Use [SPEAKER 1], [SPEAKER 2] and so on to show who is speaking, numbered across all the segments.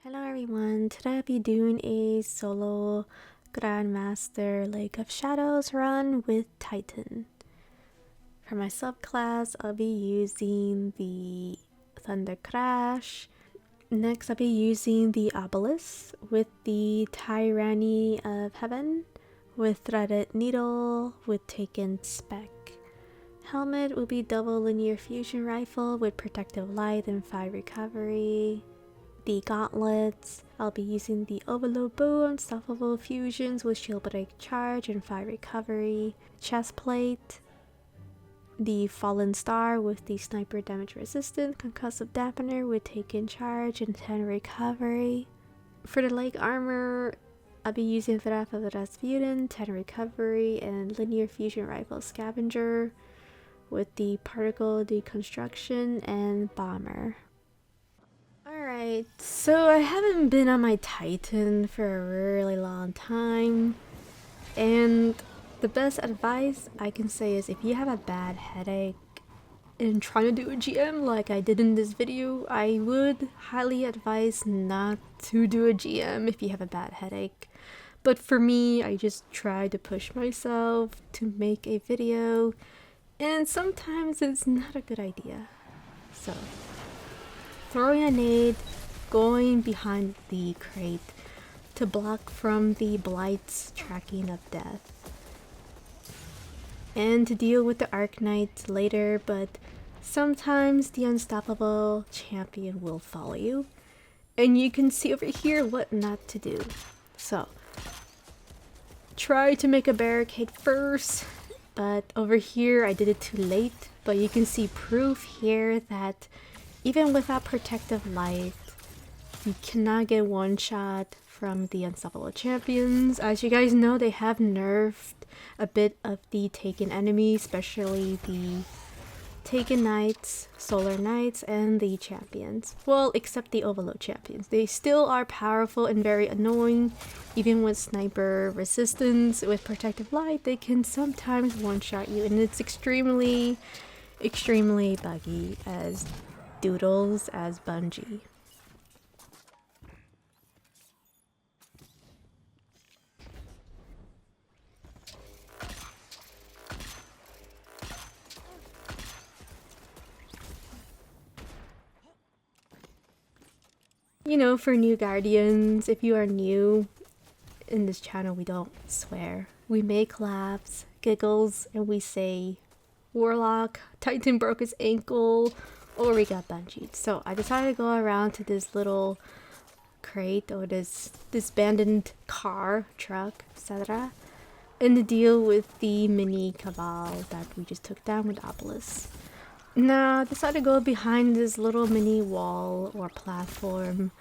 [SPEAKER 1] Hello everyone, today I'll be doing a solo Grandmaster Lake of Shadows run with Titan. For my subclass, I'll be using the Thundercrash. Next, I'll be using the Arbalest with the Tyranny of Heaven, with Threaded Needle, with Taken Spec. Helmet will be double linear fusion rifle with protective light and 5 recovery. The gauntlets, I'll be using the Overload Bow, Unstoppable Fusions with Shield Break Charge and 5 recovery. Chest plate, the Fallen Star with the Sniper Damage Resistant, Concussive Dampener with Taken Charge and 10 recovery. For the leg armor, I'll be using Wrath of the Rasputin, 10 recovery, and Linear Fusion Rifle Scavenger with the Particle Deconstruction and Bomber. Alright, so I haven't been on my Titan for a really long time, and the best advice I can say is if you have a bad headache and trying to do a GM like I did in this video, I would highly advise not to do a GM if you have a bad headache. But for me, I just try to push myself to make a video, and sometimes it's not a good idea. So throwing a nade, going behind the crate to block from the Blight's tracking of death, and to deal with the Arc Knight later, but sometimes the unstoppable champion will follow you, and you can see over here what not to do. So try to make a barricade first, but over here I did it too late, but you can see proof here that even without protective light, you cannot get one shot from the unstoppable champions. As you guys know, they have nerfed a bit of the taken enemies, especially the taken knights, solar knights, and the champions. Well, except the overload champions. They still are powerful and very annoying. Even with sniper resistance, with protective light, they can sometimes one-shot you, and it's extremely buggy as doodles as Bungie. You know, for new guardians, if you are new in this channel, we don't swear. We make laughs, giggles, and we say Warlock, Titan broke his ankle, or we got bungeed. So I decided to go around to this little crate or this abandoned car, truck, etc. and to deal with the mini cabal that we just took down with Arbalest. Now I decided to go behind this little mini wall or platform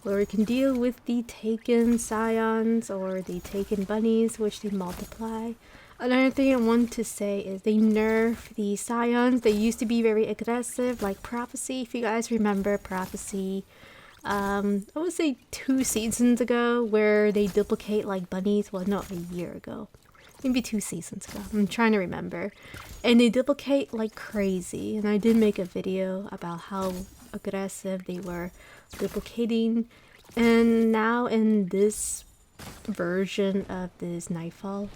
[SPEAKER 1] where we can deal with the taken scions or the taken bunnies, which they multiply. Another thing I want to say is they nerf the scions. They used to be very aggressive, like Prophecy. If you guys remember Prophecy, I would say 2 seasons ago, where they duplicate like bunnies. Well, not a year ago. Maybe 2 seasons ago. I'm trying to remember. And they duplicate like crazy. And I did make a video about how aggressive they were duplicating. And now in this version of this Nightfall,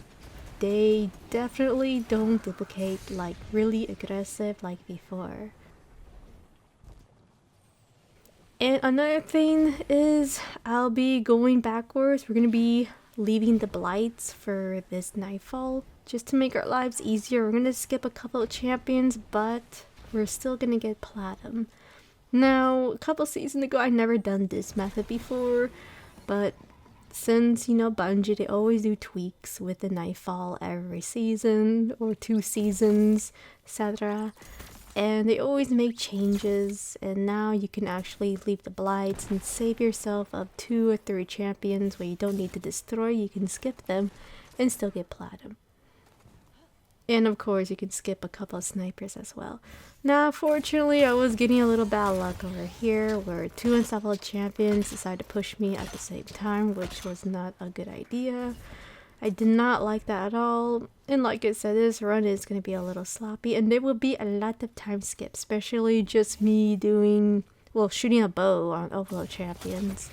[SPEAKER 1] they definitely don't duplicate like really aggressive like before. And another thing is I'll be going backwards. We're gonna be leaving the Blights for this Nightfall just to make our lives easier. We're gonna skip a couple of champions, but we're still gonna get platinum. Now, a couple seasons ago, I never done this method before, but since, you know, Bungie, they always do tweaks with the Nightfall every season or 2 seasons, etc. And they always make changes, and now you can actually leave the Blights and save yourself of 2 or 3 champions where you don't need to destroy. You can skip them and still get platinum. And of course, you can skip a couple of snipers as well. Now, fortunately, I was getting a little bad luck over here where 2 unstoppable champions decided to push me at the same time, which was not a good idea. I did not like that at all. And like I said, this run is going to be a little sloppy, and there will be a lot of time skip, especially just me doing well, shooting a bow on Overload Champions.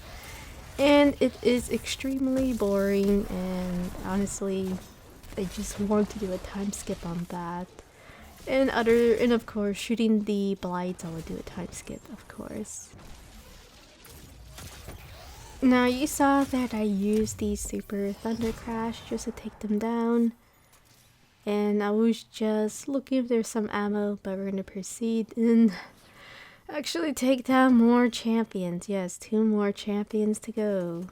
[SPEAKER 1] And it is extremely boring, and honestly, I just want to do a time skip on that. And of course, shooting the Blights, I would do a time skip, of course. Now, you saw that I used the Super Thundercrash just to take them down. And I was just looking if there's some ammo, but we're going to proceed and actually take down more champions. Yes, 2 more champions to go.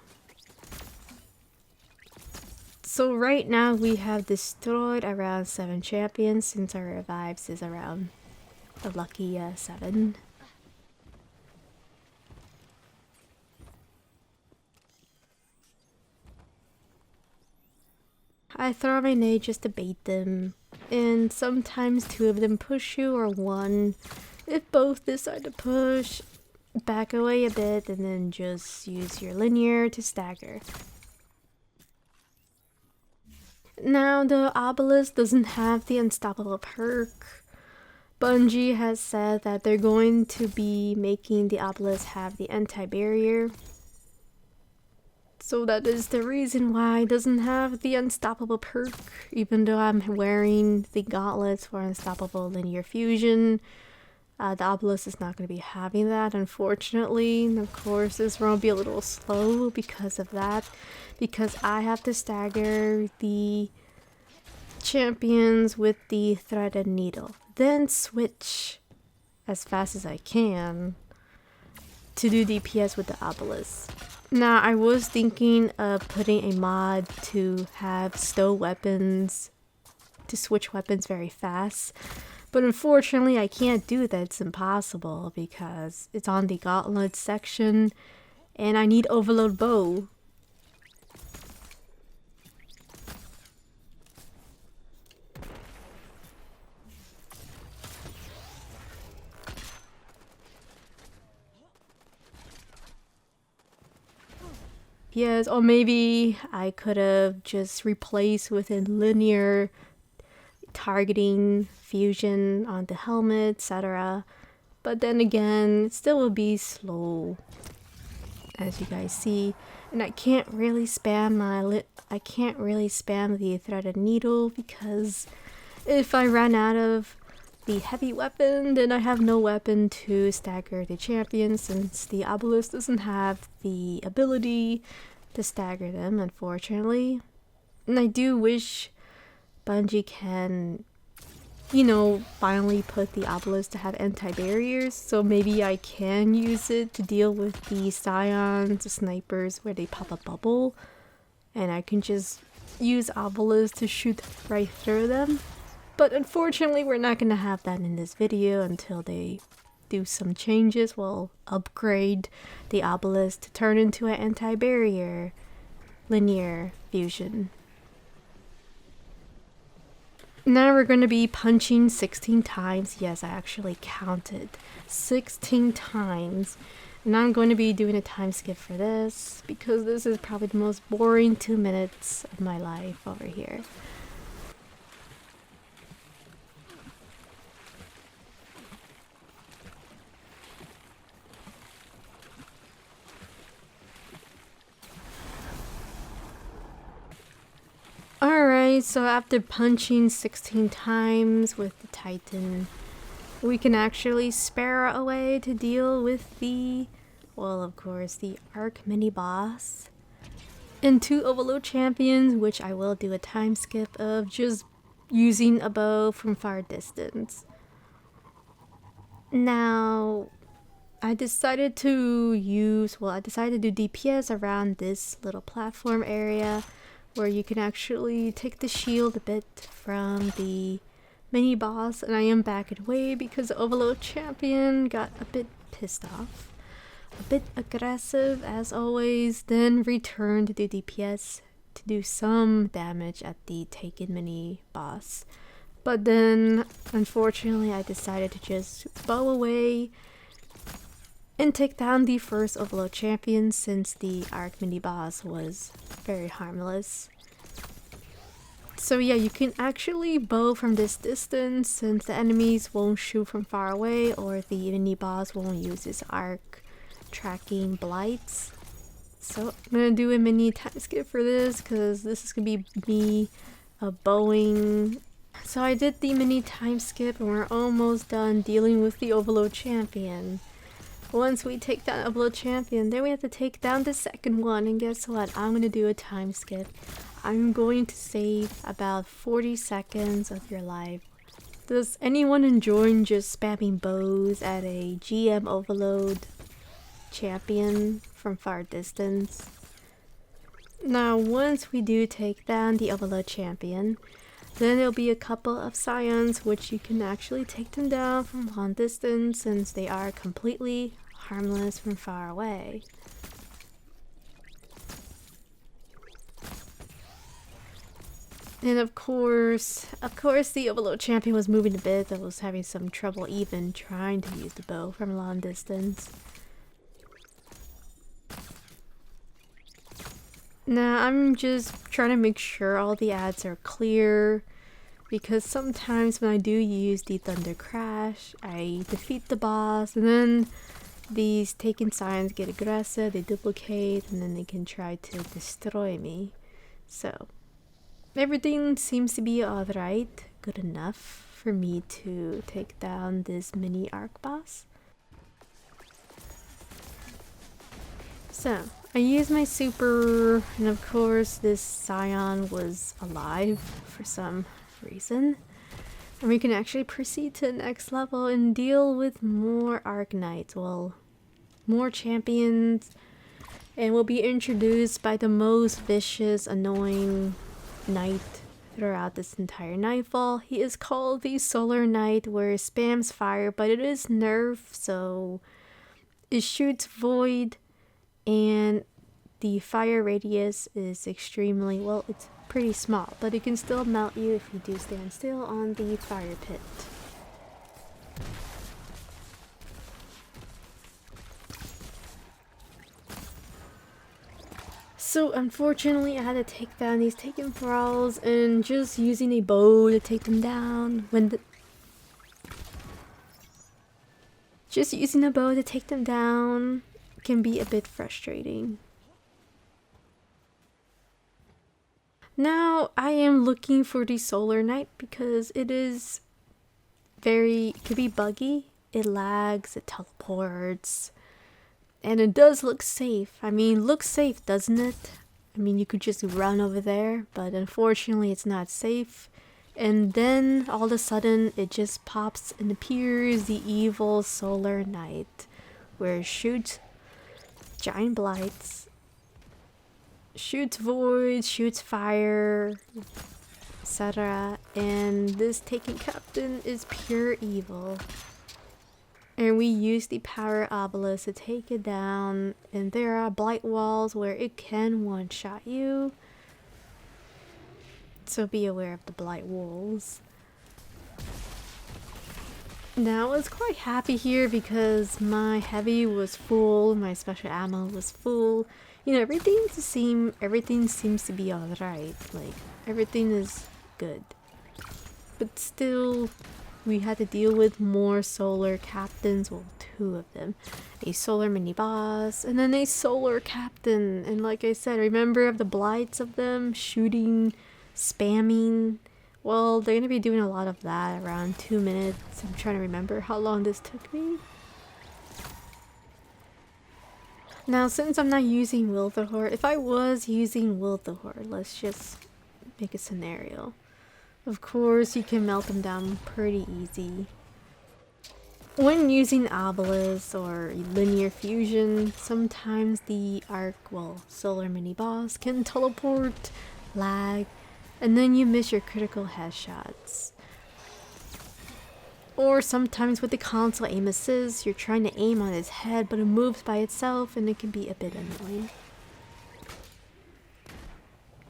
[SPEAKER 1] So right now we have destroyed around 7 champions since our revives is around a lucky 7. I throw my nade just to bait them, and sometimes 2 of them push you or 1. If both decide to push, back away a bit and then just use your linear to stagger. Now the Arbalest doesn't have the unstoppable perk. Bungie has said that they're going to be making the Arbalest have the anti-barrier. So that is the reason why it doesn't have the unstoppable perk, even though I'm wearing the gauntlets for unstoppable linear fusion. The Arbalest is not going to be having that, unfortunately. And of course, this run will be a little slow because of that, because I have to stagger the champions with the threaded needle, then switch as fast as I can to do DPS with the Arbalest. Now, I was thinking of putting a mod to have stow weapons, to switch weapons very fast, but unfortunately I can't do that. It's impossible because it's on the gauntlet section and I need overload bow. Yes, or maybe I could have just replaced with a linear targeting fusion on the helmet, etc. But then again, it still will be slow, as you guys see. And I can't really spam the threaded needle because if I ran out of the heavy weapon, then I have no weapon to stagger the champions since the Arbalest doesn't have the ability to stagger them, unfortunately. And I do wish Bungie can, you know, finally put the Arbalest to have anti-barriers, so maybe I can use it to deal with the Scions, the snipers, where they pop a bubble, and I can just use Arbalest to shoot right through them. But unfortunately, we're not going to have that in this video until they do some changes. We'll upgrade the Arbalest to turn into an anti-barrier linear fusion. Now we're going to be punching 16 times. Yes, I actually counted 16 times. And I'm going to be doing a time skip for this because this is probably the most boring 2 minutes of my life over here. Alright, so after punching 16 times with the Titan, we can actually spare away to deal with the, well, of course, the Arc mini boss. And 2 Overload champions, which I will do a time skip of just using a bow from far distance. Now, I decided to do DPS around this little platform area where you can actually take the shield a bit from the mini boss, and I am backing away because the Overload champion got a bit pissed off, a bit aggressive as always, then returned to do DPS to do some damage at the taken mini boss. But then unfortunately I decided to just bow away and take down the first Overload champion since the Arc mini boss was very harmless. So yeah, you can actually bow from this distance since the enemies won't shoot from far away, or the mini boss won't use his arc tracking blights. So I'm gonna do a mini time skip for this because this is gonna be me bowing. So I did the mini time skip and we're almost done dealing with the Overload Champion. Once we take down Overload Champion, then we have to take down the second one, and guess what? I'm gonna do a time skip. I'm going to save about 40 seconds of your life. Does anyone enjoy just spamming bows at a GM Overload Champion from far distance? Now once we do take down the Overload Champion, then there'll be a couple of Scions which you can actually take them down from long distance since they are completely harmless from far away. And of course the Overload Champion was moving a bit. I was having some trouble even trying to use the bow from long distance. Now I'm just trying to make sure all the ads are clear, because sometimes when I do use the Thundercrash, I defeat the boss and then these taken Scions get aggressive, they duplicate, and then they can try to destroy me. So everything seems to be alright, good enough for me to take down this mini arc boss. So I used my super, and of course this Scion was alive for some reason. And we can actually proceed to the next level and deal with more Arknights, well, more champions, and we'll be introduced by the most vicious, annoying knight throughout this entire Nightfall. He is called the Solar Knight, where it spams fire, but it is nerf, so it shoots void, and the fire radius is extremely, well, it's pretty small, but it can still melt you if you do stand still on the fire pit. So unfortunately I had to take down these taken thralls, and just using a bow to take them down just using a bow to take them down can be a bit frustrating. Now I am looking for the Solar Knight because it could be buggy. It lags, it teleports, and it does look safe. I mean, looks safe, doesn't it? I mean, you could just run over there, but unfortunately it's not safe. And then all of a sudden it just pops and appears the evil Solar Knight, where it shoots giant blights, shoots void, shoots fire, etc. And this taken captain is pure evil. And we use the power Arbalest to take it down, and there are blight walls where it can one-shot you. So be aware of the blight walls. Now I was quite happy here because my heavy was full, my special ammo was full. You know, everything seems to be alright. Like, everything is good. But still, we had to deal with more solar captains, well, 2 of them. A solar mini boss, and then a solar captain. And like I said, remember of the blights of them shooting, spamming. Well, they're gonna be doing a lot of that, around 2 minutes. I'm trying to remember how long this took me. Now, since I'm not using Reservoir, if I was using Reservoir, let's just make a scenario. Of course, you can melt them down pretty easy. When using Arbalest or linear fusion, sometimes the solar mini boss can teleport, lag, and then you miss your critical headshots. Or sometimes with the console aim assist, you're trying to aim on his head, but it moves by itself and it can be a bit annoying.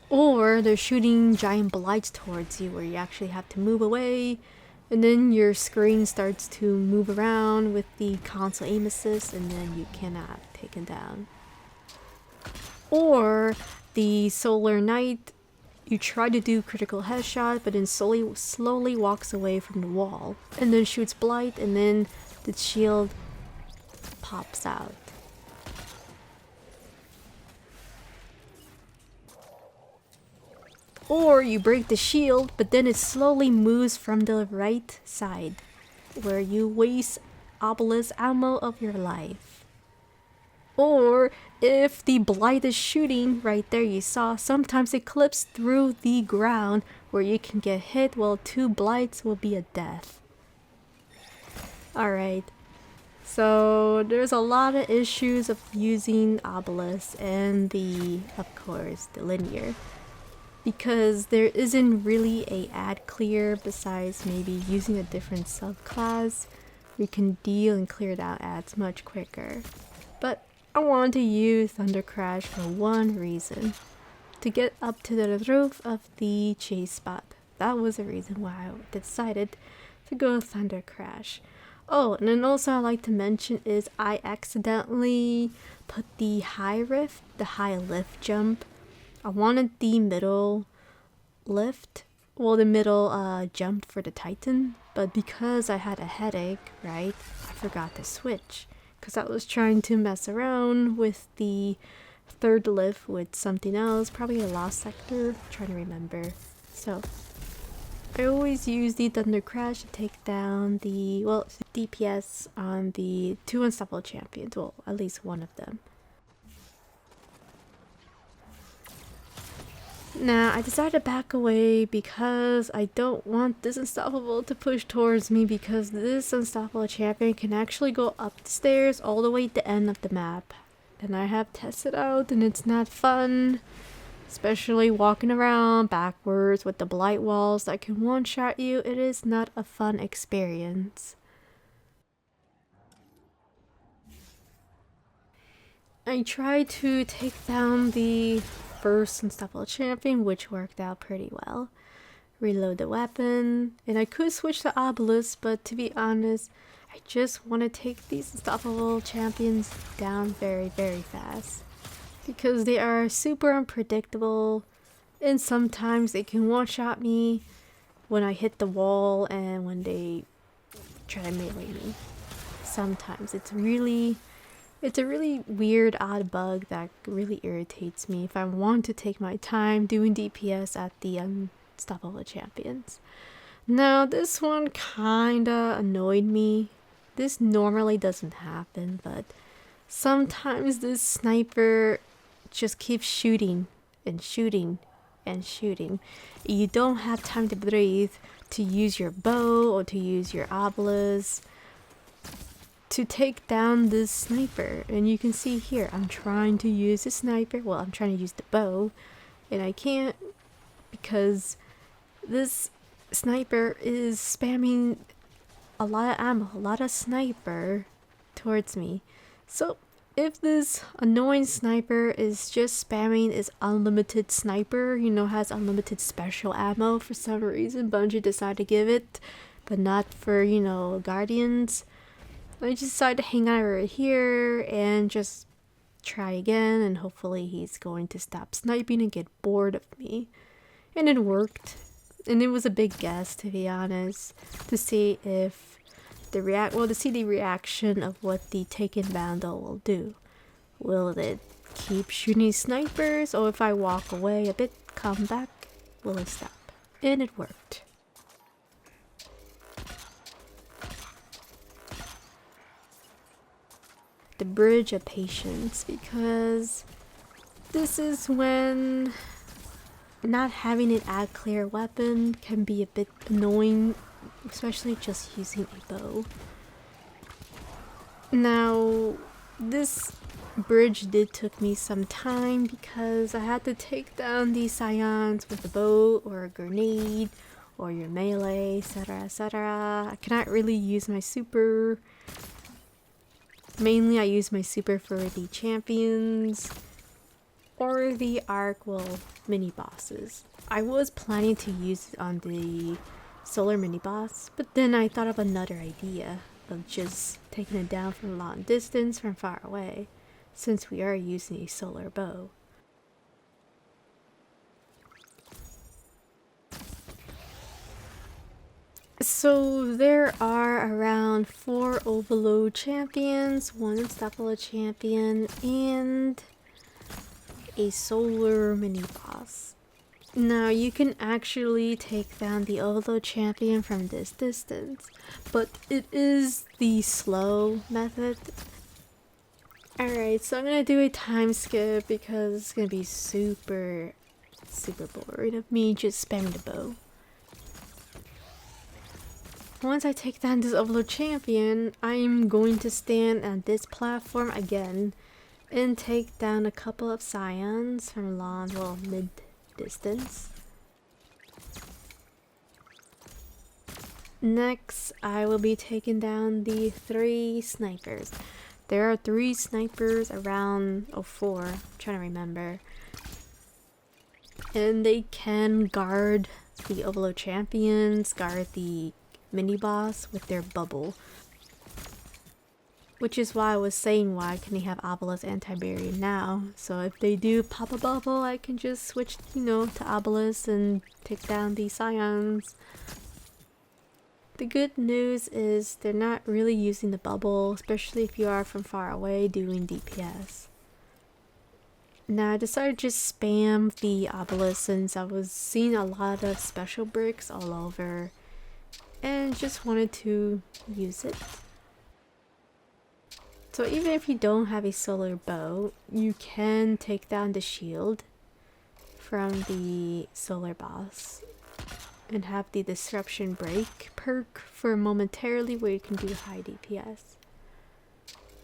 [SPEAKER 1] Or they're shooting giant blights towards you where you actually have to move away, and then your screen starts to move around with the console aim assist, and then you cannot take it down. Or the Solar Knight you try to do critical headshot, but then slowly walks away from the wall, and then shoots Blight, and then the shield pops out. Or you break the shield, but then it slowly moves from the right side, where you waste Arbalest ammo of your life. Or if the Blight is shooting right there, you saw, sometimes it clips through the ground where you can get hit, while 2 Blights will be a death. Alright, so there's a lot of issues of using Arbalest and of course, the linear. Because there isn't really a ad clear besides maybe using a different subclass. We can deal and clear out ads much quicker. But I want to use Thundercrash for one reason. To get up to the roof of the chase spot. That was the reason why I decided to go Thundercrash. Oh, and then also I'd like to mention is I accidentally put the high lift jump. I wanted the middle lift, well the middle jump for the Titan, but because I had a headache, right, I forgot to switch. Because I was trying to mess around with the third lift with something else, probably a lost sector, I'm trying to remember. So, I always use the Thundercrash to take down the, well, DPS on the 2 unstoppable champions, well, at least one of them. Now, I decided to back away because I don't want this unstoppable to push towards me, because this unstoppable champion can actually go up the stairs all the way to the end of the map. And I have tested out and it's not fun. Especially walking around backwards with the blight walls that can one-shot you. It is not a fun experience. I tried to take down the first unstoppable champion, which worked out pretty well. Reload the weapon, and I could switch to Arbalest, but to be honest, I just want to take these unstoppable champions down very, very fast. Because they are super unpredictable, and sometimes they can one-shot me when I hit the wall and when they try to melee me. Sometimes it's a really weird, odd bug that really irritates me if I want to take my time doing DPS at the unstoppable champions. Now, this one kinda annoyed me. This normally doesn't happen, but sometimes this sniper just keeps shooting and shooting and shooting. You don't have time to breathe to use your bow or to use your Arbalest to take down this sniper. And you can see here, I'm trying to use the sniper, well, I'm trying to use the bow, and I can't because this sniper is spamming a lot of ammo, a lot of sniper towards me. So if this annoying sniper is just spamming his unlimited sniper, you know, has unlimited special ammo for some reason, Bungie decided to give it, but not for, you know, Guardians. I just decided to hang out right here and just try again, and hopefully he's going to stop sniping and get bored of me. And it worked. And it was a big guess, to be honest, to see if the reaction of what the Taken Vandal will do. Will it keep shooting snipers, or if I walk away a bit, come back, will it stop? And it worked. The bridge of patience, because this is when not having an ad clear weapon can be a bit annoying, especially just using a bow. Now, this bridge did took me some time because I had to take down these scions with a bow or a grenade or your melee, etc, etc. I cannot really use my super. Mainly I use my super for the champions or the arc, well, mini bosses. I was planning to use it on the solar mini boss, but then I thought of another idea of just taking it down from a long distance from far away, since we are using a solar bow. So there are around 4 Overload champions, 1 Unstoppable champion, and a solar mini boss. Now you can actually take down the Overload champion from this distance, but it is the slow method. Alright, so I'm gonna do a time skip because it's gonna be super boring of me just spamming the bow. Once I take down this Overload champion, I'm going to stand on this platform again and take down a couple of scions from mid distance. Next, I will be taking down the 3 snipers. There are 3 snipers around 4, I'm trying to remember. And they can guard the Overload champions, guard the mini boss with their bubble. Which is why I was saying, why can they have Arbalest and Tiberian now? So if they do pop a bubble, I can just switch, to Arbalest and take down the scions. The good news is they're not really using the bubble, especially if you are from far away doing DPS. Now I decided to just spam the Arbalest since I was seeing a lot of special bricks all over and just wanted to use it. So even if you don't have a solar bow, you can take down the shield from the solar boss and have the disruption break perk for momentarily where you can do high DPS.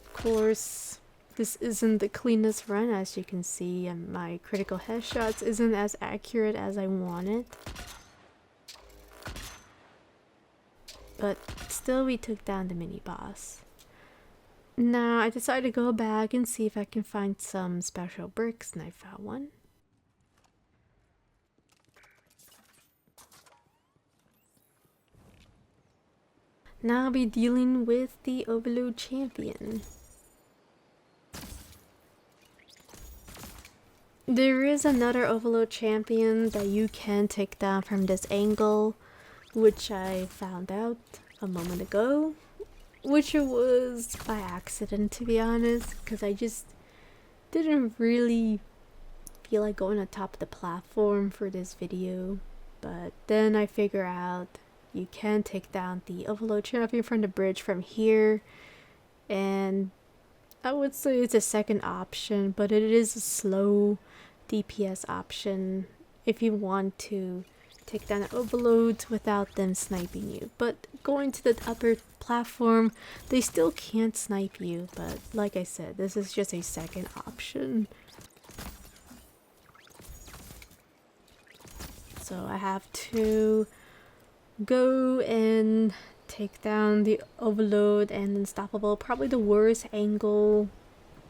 [SPEAKER 1] Of course, this isn't the cleanest run, as you can see, and my critical headshots isn't as accurate as I wanted. But still, we took down the mini boss. Now I decided to go back and see if I can find some special bricks, and I found one. Now I'll be dealing with the Overload champion. There is another Overload champion that you can take down from this angle, which I found out a moment ago, which it was by accident, to be honest, because I just didn't really feel like going on top of the platform for this video. But then I figure out you can take down the Overload champion from the bridge from here, and I would say it's a second option, but it is a slow DPS option if you want to take down the overloads without them sniping you. But going to the upper platform, they still can't snipe you, but like I said, this is just a second option. So I have to go and take down the Overload and Unstoppable, probably the worst angle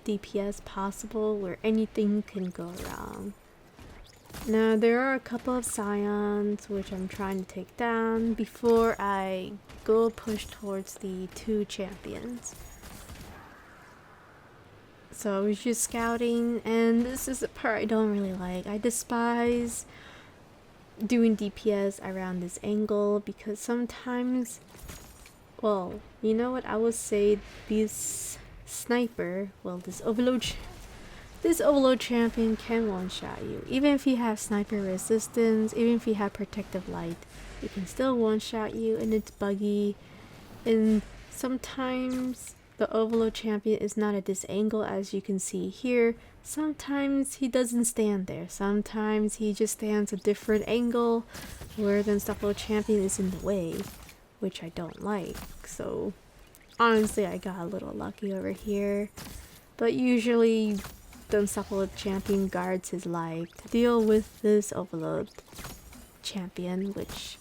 [SPEAKER 1] DPS possible where anything can go wrong. Now there are a couple of scions which I'm trying to take down before I go push towards the 2 champions. So I was just scouting, and this is the part I don't really like. I despise doing DPS around this angle because sometimes, well, you know what, I would say this sniper, well, this Overload champion can one-shot you. Even if you have sniper resistance, even if you have protective light, it can still one-shot you, and it's buggy. And sometimes the Overload champion is not at this angle, as you can see here. Sometimes he doesn't stand there. Sometimes he just stands a different angle where the Unstoppable champion is in the way, which I don't like. So honestly, I got a little lucky over here. But usually the Unstoppable champion guards his life to deal with this Overload champion, which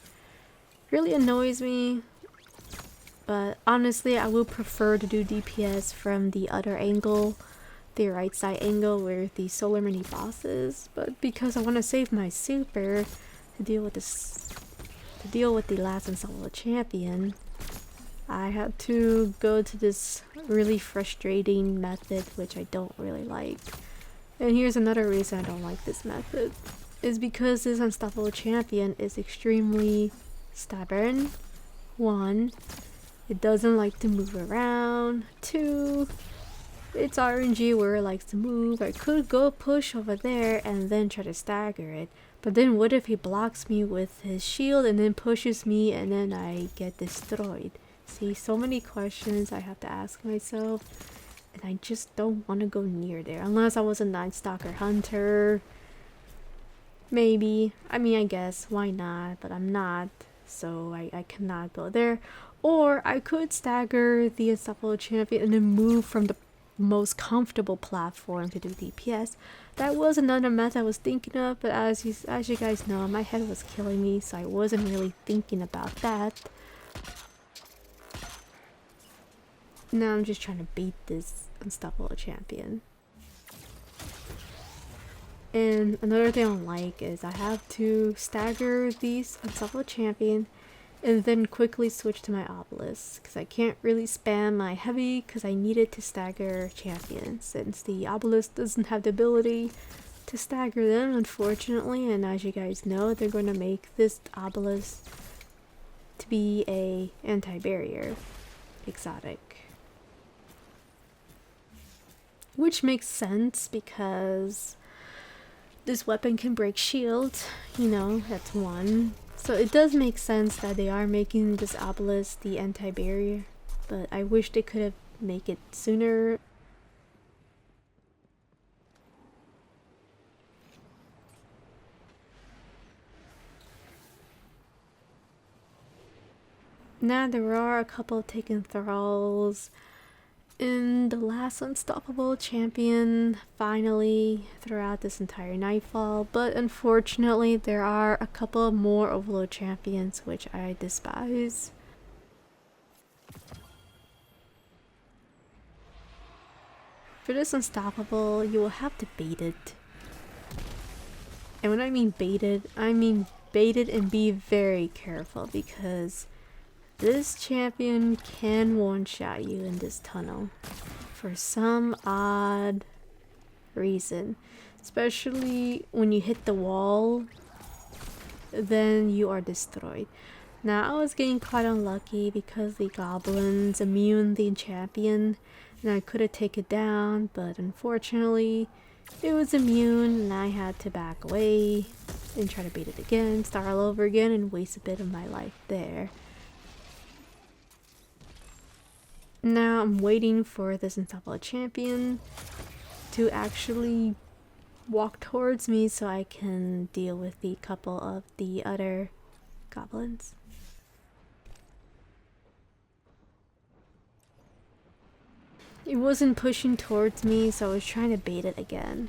[SPEAKER 1] really annoys me. But honestly, I would prefer to do DPS from the other angle, the right side angle where the solar mini boss is. But because I want to save my super to deal with the last Unstoppable champion, I had to go to this really frustrating method, which I don't really like. And here's another reason I don't like this method, is because this Unstoppable champion is extremely stubborn 1, it doesn't like to move around. 2, it's RNG where it likes to move. I could go push over there and then try to stagger it. But then what if he blocks me with his shield and then pushes me and then I get destroyed? See, so many questions I have to ask myself. And I just don't want to go near there. Unless I was a Night Stalker Hunter. Maybe. I mean, I guess. Why not? But I'm not. So I cannot go there. Or I could stagger the Unstoppable Champion and then move from the most comfortable platform to do DPS. That was another method I was thinking of, but as you guys know, my head was killing me, so I wasn't really thinking about that. Now I'm just trying to beat this Unstoppable Champion. And another thing I don't like is I have to stagger these Unstoppable Champion and then quickly switch to my Arbalest, because I can't really spam my heavy because I needed to stagger champions since the Arbalest doesn't have the ability to stagger them, unfortunately. And as you guys know, they're going to make this Arbalest to be a anti-barrier exotic, which makes sense because this weapon can break shield, you know, that's 1. So it does make sense that they are making this Arbalest the anti-barrier, but I wish they could have made it sooner. Now there are a couple taken thralls in the last Unstoppable Champion finally throughout this entire Nightfall, but unfortunately there are a couple more Overload Champions which I despise. For this Unstoppable, you will have to bait it. And when I mean baited and be very careful, because this champion can one-shot you in this tunnel for some odd reason. Especially when you hit the wall, then you are destroyed. Now I was getting quite unlucky because the goblins immune the champion and I could have taken it down, but unfortunately it was immune and I had to back away and try to beat it again, start all over again, and waste a bit of my life there. Now I'm waiting for this Unstoppable Champion to actually walk towards me so I can deal with the couple of the other goblins. It wasn't pushing towards me, so I was trying to bait it again.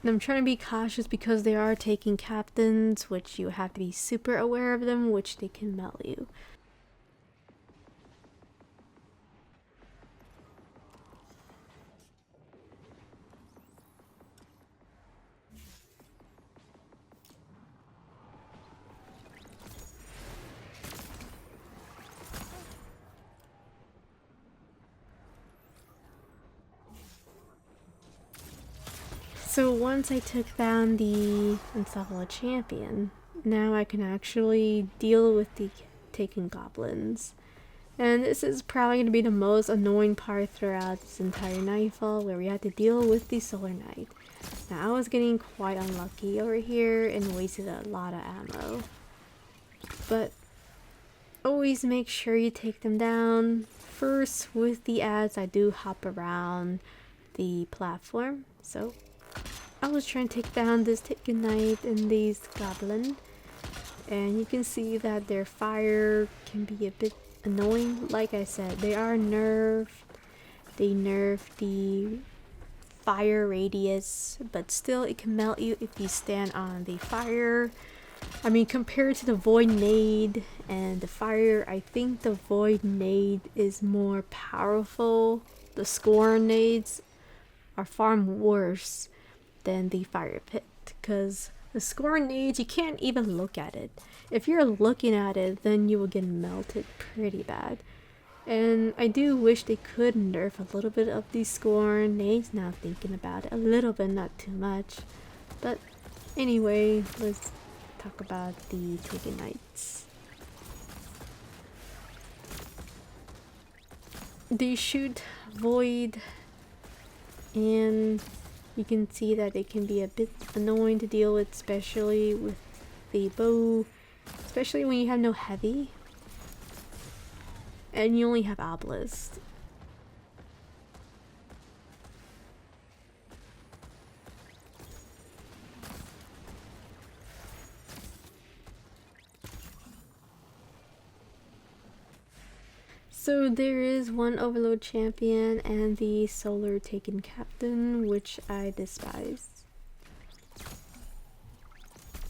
[SPEAKER 1] And I'm trying to be cautious because they are taking captains, which you have to be super aware of them, which they can melt you. So once I took down the Unstoppable Champion, now I can actually deal with the taken goblins. And this is probably going to be the most annoying part throughout this entire Nightfall, where we had to deal with the Solar Knight. Now I was getting quite unlucky over here and wasted a lot of ammo. But always make sure you take them down. First, with the ads, I do hop around the platform, so I was trying to take down this Taken Knight and these goblin, and you can see that their fire can be a bit annoying. Like I said, they are nerfed. They nerfed the fire radius, but still it can melt you if you stand on the fire. I mean, compared to the Void Nade and the fire, I think the Void Nade is more powerful. The Scorn Nades are far worse than the Fire Pit, because the Scorn Nades, you can't even look at it. If you're looking at it, then you will get melted pretty bad. And I do wish they could nerf a little bit of these Scorn Nades, now thinking about it. A little bit, not too much. But anyway, let's talk about the Taken Knights. they shoot void, and you can see that it can be a bit annoying to deal with, especially with the bow, especially when you have no heavy and you only have Arbalest. So there is one Overload champion and the Solar Taken Captain, which I despise.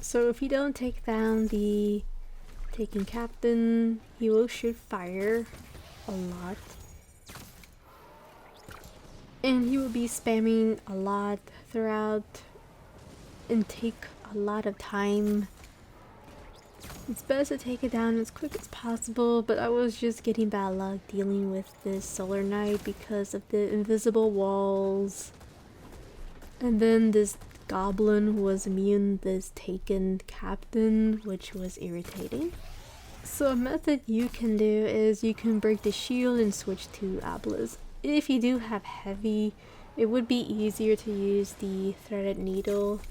[SPEAKER 1] So if you don't take down the Taken Captain, he will shoot fire a lot. And he will be spamming a lot throughout and take a lot of time. It's best to take it down as quick as possible, but I was just getting bad luck dealing with this Solar Knight because of the invisible walls. And then this Goblin was immune to this Taken Captain, which was irritating. So a method you can do is you can break the shield and switch to Arbalest. If you do have heavy, it would be easier to use the Threaded Needle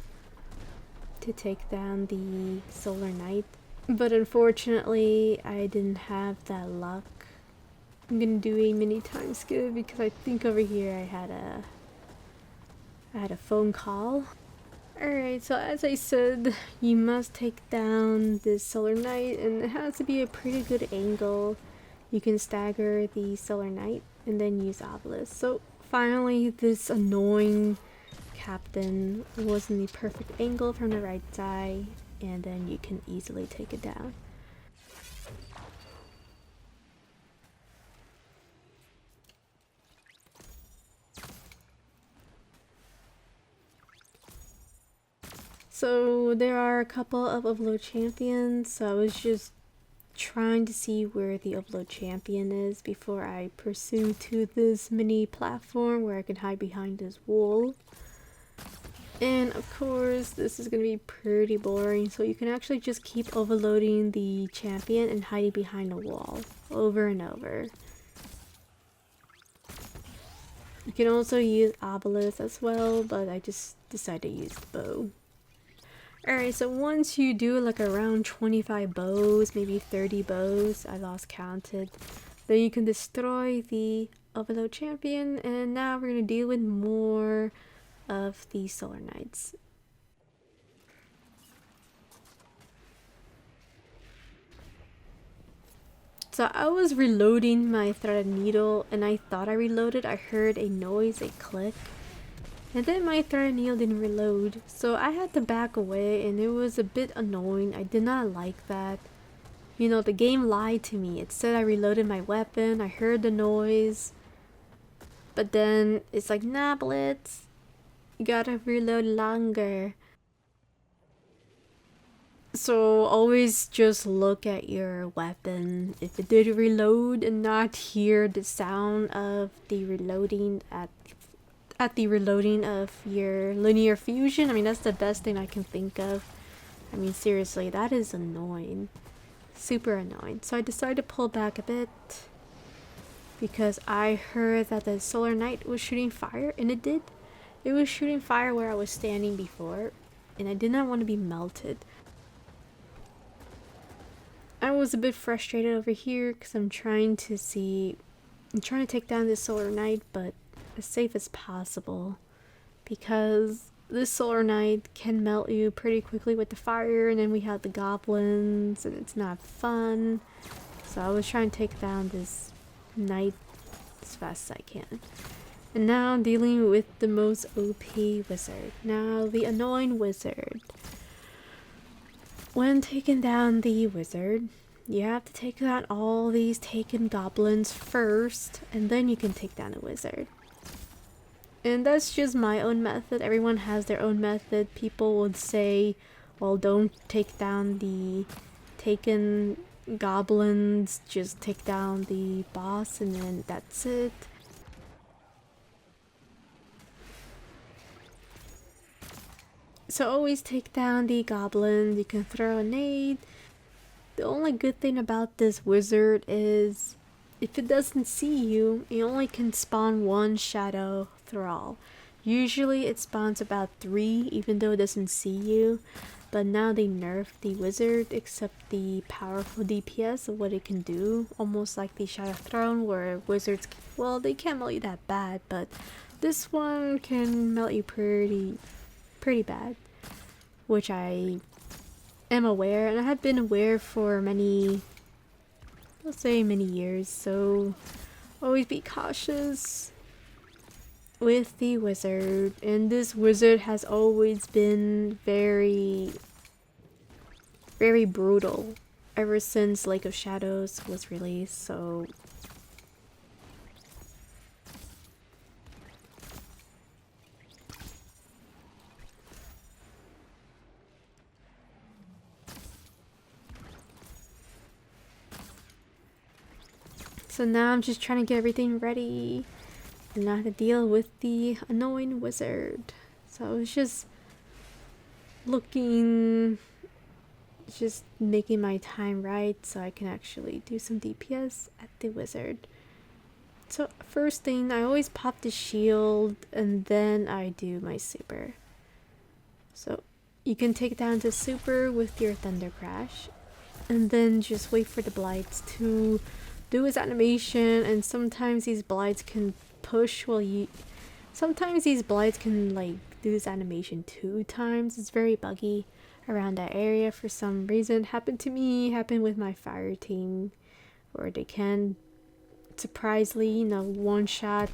[SPEAKER 1] to take down the Solar Knight. But unfortunately, I didn't have that luck. I'm gonna do a mini time skip because I think over here I had a phone call. Alright, so as I said, you must take down this Solar Knight, and it has to be a pretty good angle. You can stagger the Solar Knight and then use Arbalest. So finally, this annoying Captain was in the perfect angle from the right side, and then you can easily take it down. So there are a couple of Overload champions, so I was just trying to see where the Overload champion is before I pursue to this mini platform where I can hide behind this wall. And of course, this is going to be pretty boring, so you can actually just keep overloading the champion and hiding behind a wall over and over. You can also use Arbalest as well, but I just decided to use the bow. Alright, so once you do like around 25 bows, maybe 30 bows, I lost counted, then you can destroy the Overload champion, and now we're going to deal with more of the Solar Knights. So I was reloading my Threaded Needle, and I thought I reloaded. I heard a noise, a click, and then my Threaded Needle didn't reload, so I had to back away, and it was a bit annoying. I did not like that. You know, the game lied to me. It said I reloaded my weapon, I heard the noise, but then it's like, nah, Blitz, you gotta reload longer. So always just look at your weapon if it did reload and not hear the sound of the reloading at the reloading of your linear fusion. I mean, that's the best thing I can think of. I mean, seriously, that is annoying. Super annoying. So I decided to pull back a bit because I heard that the Solar Knight was shooting fire, and it did. It was shooting fire where I was standing before, and I did not want to be melted. I was a bit frustrated over here because I'm trying to take down this Solar Knight, but as safe as possible, because this Solar Knight can melt you pretty quickly with the fire, and then we have the goblins, and it's not fun. So I was trying to take down this knight as fast as I can. And now I'm dealing with the most OP wizard. Now, the annoying wizard. When taking down the wizard, you have to take down all these taken goblins first, and then you can take down the wizard. And that's just my own method. Everyone has their own method. People would say, well, don't take down the taken goblins, just take down the boss and then that's it. So always take down the goblins. You can throw a nade. The only good thing about this wizard is if it doesn't see you, it only can spawn one shadow thrall. Usually it spawns about 3 even though it doesn't see you, but now they nerfed the wizard except the powerful DPS of what it can do, almost like the Shadow Throne where wizards, well, they can't melt you that bad, but this one can melt you pretty bad, which I am aware, and I have been aware for many, let's say many years, so always be cautious with the wizard. And this wizard has always been very brutal ever since Lake of Shadows was released, so now I'm just trying to get everything ready and not to deal with the annoying wizard. So I was just making my time right so I can actually do some DPS at the wizard. So first thing, I always pop the shield and then I do my super. So you can take down the super with your Thundercrash and then just wait for the Blights to do his animation. And sometimes these Blights can push sometimes these Blights can like do this animation 2 times. It's very buggy around that area for some reason. Happened with my fire team, where they can surprisingly, one shot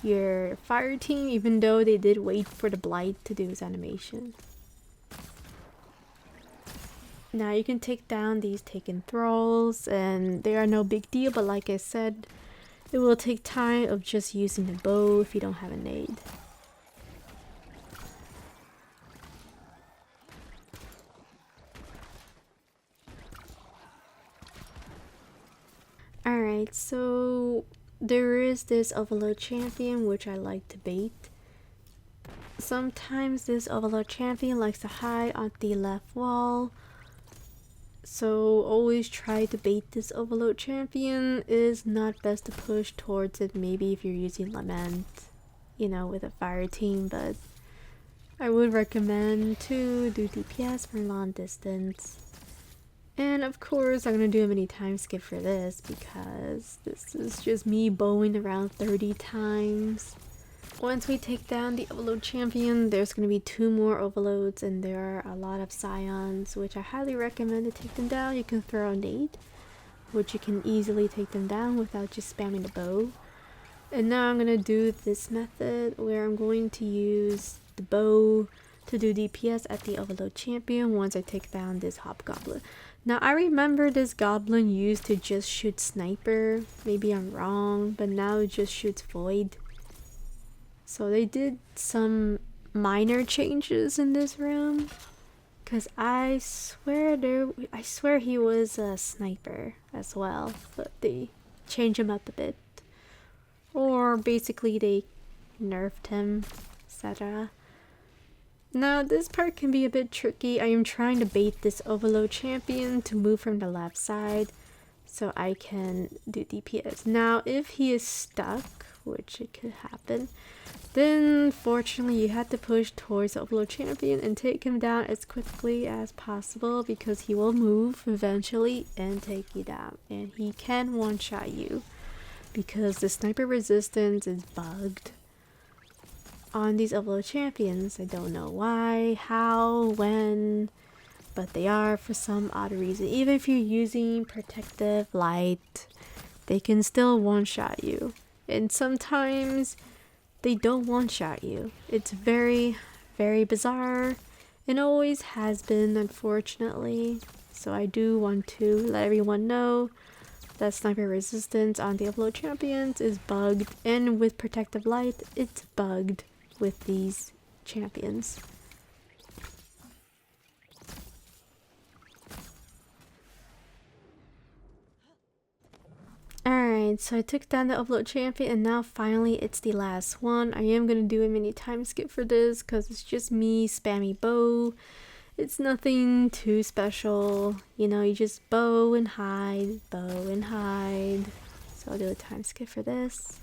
[SPEAKER 1] your fire team even though they did wait for the Blight to do his animation. Now you can take down these taken thralls and they are no big deal, but like I said, it will take time of just using the bow if you don't have a nade. Alright, so there is this Overload champion which I like to bait. Sometimes this Overload champion likes to hide on the left wall, so always try to bait this Overload champion. It is not best to push towards it, maybe if you're using Lament, with a fire team, but I would recommend to do DPS for long distance. And of course, I'm gonna do a mini time skip for this because this is just me bowing around 30 times. Once we take down the Overload champion, there's gonna be 2 more Overloads, and there are a lot of Scions, which I highly recommend to take them down. You can throw a nade, which you can easily take them down without just spamming the bow. And now I'm gonna do this method where I'm going to use the bow to do DPS at the Overload champion once I take down this Hobgoblin. Now I remember this goblin used to just shoot sniper, maybe I'm wrong, but now it just shoots void. So they did some minor changes in this room, cause I swear he was a sniper as well, but they changed him up a bit, or basically they nerfed him, etc. Now this part can be a bit tricky. I am trying to bait this Overload champion to move from the left side so I can do DPS. Now if he is stuck, which it could happen, then fortunately you have to push towards the Overload champion and take him down as quickly as possible, because he will move eventually and take you down, and he can one-shot you because the sniper resistance is bugged on these Overload champions. I don't know why, how, when, but they are for some odd reason. Even if you're using protective light, they can still one-shot you. And sometimes they don't one-shot you. It's very, very bizarre, and always has been, unfortunately. So I do want to let everyone know that sniper resistance on the Overload champions is bugged, and with protective light, it's bugged with these champions. Alright, so I took down the Overload champion, and now finally it's the last one. I am going to do a mini time skip for this because it's just me spammy bow. It's nothing too special, you just bow and hide, So I'll do a time skip for this.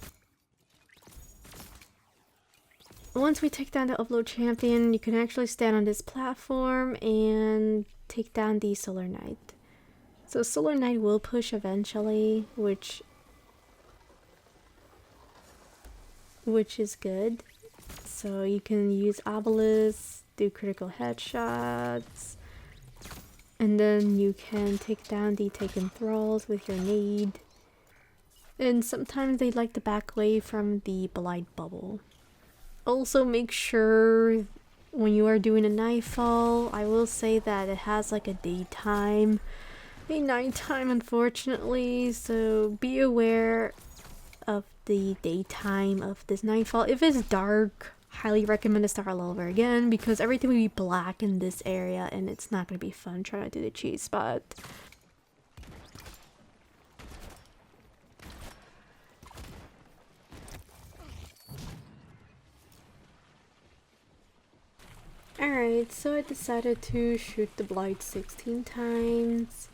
[SPEAKER 1] Once we take down the Upload Champion, you can actually stand on this platform and take down the Solar Knight. So Solar Knight will push eventually, which is good. So you can use Arbalest, do critical headshots, and then you can take down the taken thralls with your nade. And sometimes they like to back away from the Blight bubble. Also make sure when you are doing a Nightfall, I will say that it has like a daytime, a nighttime unfortunately, so be aware of the daytime of this Nightfall. If it's dark, highly recommend to start all over again because everything will be black in this area and it's not going to be fun trying to do the cheese spot. Alright, so I decided to shoot the Blight 16 times.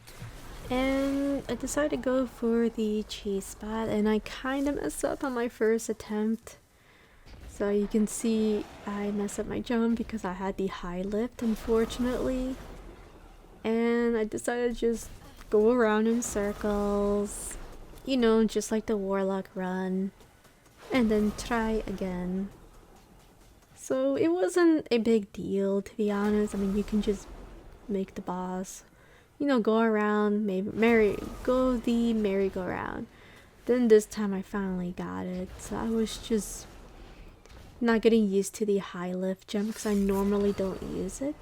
[SPEAKER 1] And I decided to go for the cheese spot and I kind of messed up on my first attempt. So you can see I messed up my jump because I had the high lift unfortunately. And I decided to just go around in circles. You know, just like the Warlock run. And then try again. So it wasn't a big deal to be honest. I mean, you can just make the boss, you know, go around, maybe go the merry-go-round. Then this time I finally got it. So I was just not getting used to the high lift jump because I normally don't use it.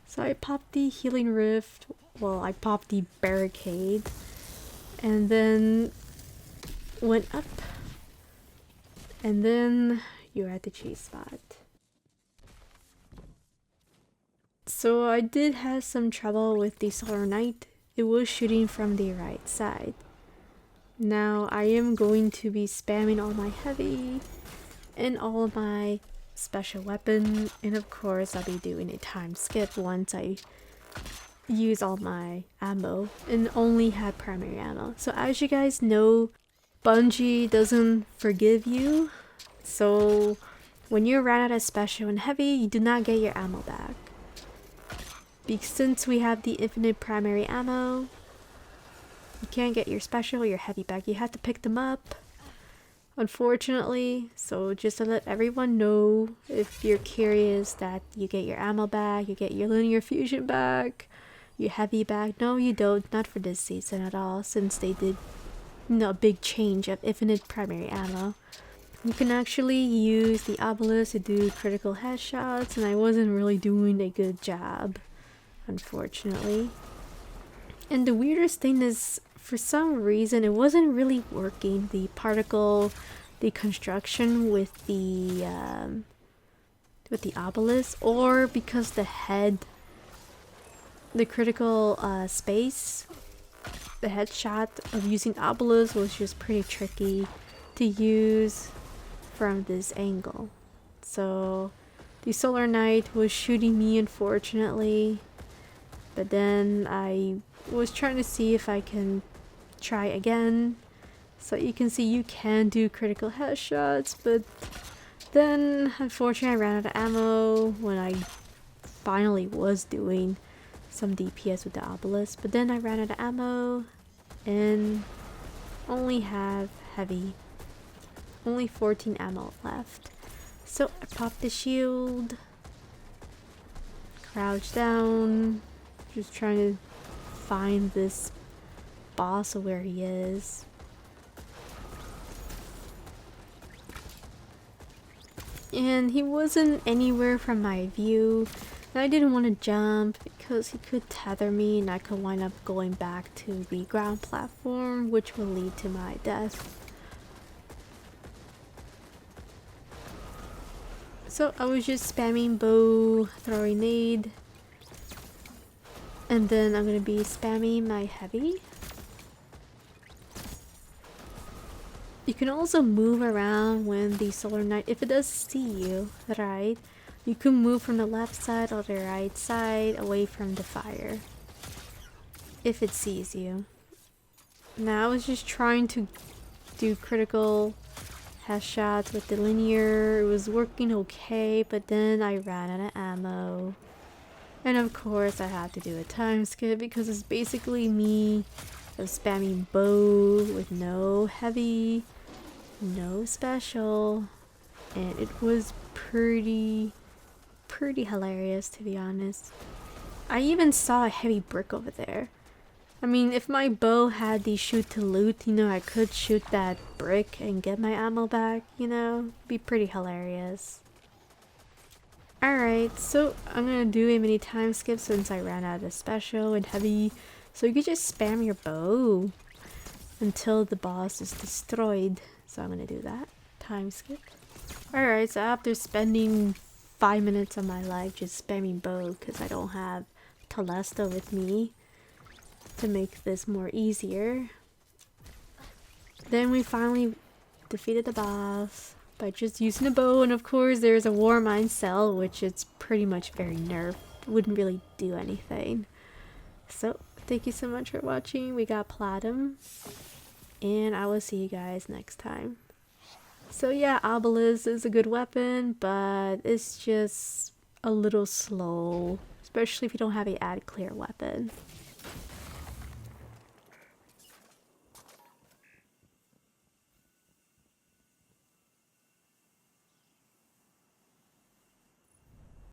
[SPEAKER 1] So I popped the healing rift, well I popped the barricade and then went up and then you're at the cheese spot. So I did have some trouble with the Solar Knight. It was shooting from the right side. Now I am going to be spamming all my heavy and all of my special weapon, and of course I'll be doing a time skip once I use all my ammo and only have primary ammo. So as you guys know, Bungie doesn't forgive you. So when you run out of special and heavy, you do not get your ammo back. Since we have the infinite primary ammo, you can't get your special or your heavy back. You have to pick them up, unfortunately. So just to let everyone know, if you're curious, that you get your ammo back, you get your linear fusion back, your heavy back. No, you don't. Not for this season at all, since they did, you know, a big change of infinite primary ammo. You can actually use the Arbalest to do critical headshots, and I wasn't really doing a good job, unfortunately. And the weirdest thing is, for some reason, it wasn't really working. The particle, the construction with the Arbalest, or because the head, the critical space, the headshot of using Arbalest was just pretty tricky to use from this angle. So the Solar Knight was shooting me unfortunately, but then I was trying to see if I can try again. So you can see you can do critical headshots, but then unfortunately I ran out of ammo when I finally was doing some DPS with the Arbalest, but then I ran out of ammo and only have heavy. Only 14 ammo left. So I popped the shield, crouch down, just trying to find this boss of where he is. And he wasn't anywhere from my view. And I didn't want to jump because he could tether me and I could wind up going back to the ground platform, which will lead to my death. So I was just spamming bow, throwing nade, and then I'm gonna be spamming my heavy. You can also move around when the Solar Knight, if it does see you, right? You can move from the left side or the right side away from the fire, if it sees you. Now I was just trying to do critical headshots with the linear. It was working okay, but then I ran out of ammo. And of course I had to do a time skip because it's basically me spamming bow with no heavy, no special, and it was pretty hilarious, to be honest. I even saw a heavy brick over there. I mean, if my bow had the shoot to loot, you know, I could shoot that brick and get my ammo back, you know? Be pretty hilarious. Alright, so I'm gonna do a mini time skip since I ran out of special and heavy. So you could just spam your bow until the boss is destroyed. So I'm gonna do that. Time skip. Alright, so after spending 5 minutes of my life just spamming bow because I don't have Telesto with me to make this more easier, then we finally defeated the boss by just using a bow. And of course there's a War Mine cell, which is pretty much very nerf. Wouldn't really do anything. So thank you so much for watching. We got platinum, and I will see you guys next time. So yeah, Arbalest is a good weapon, but it's just a little slow, especially if you don't have a ad clear weapon.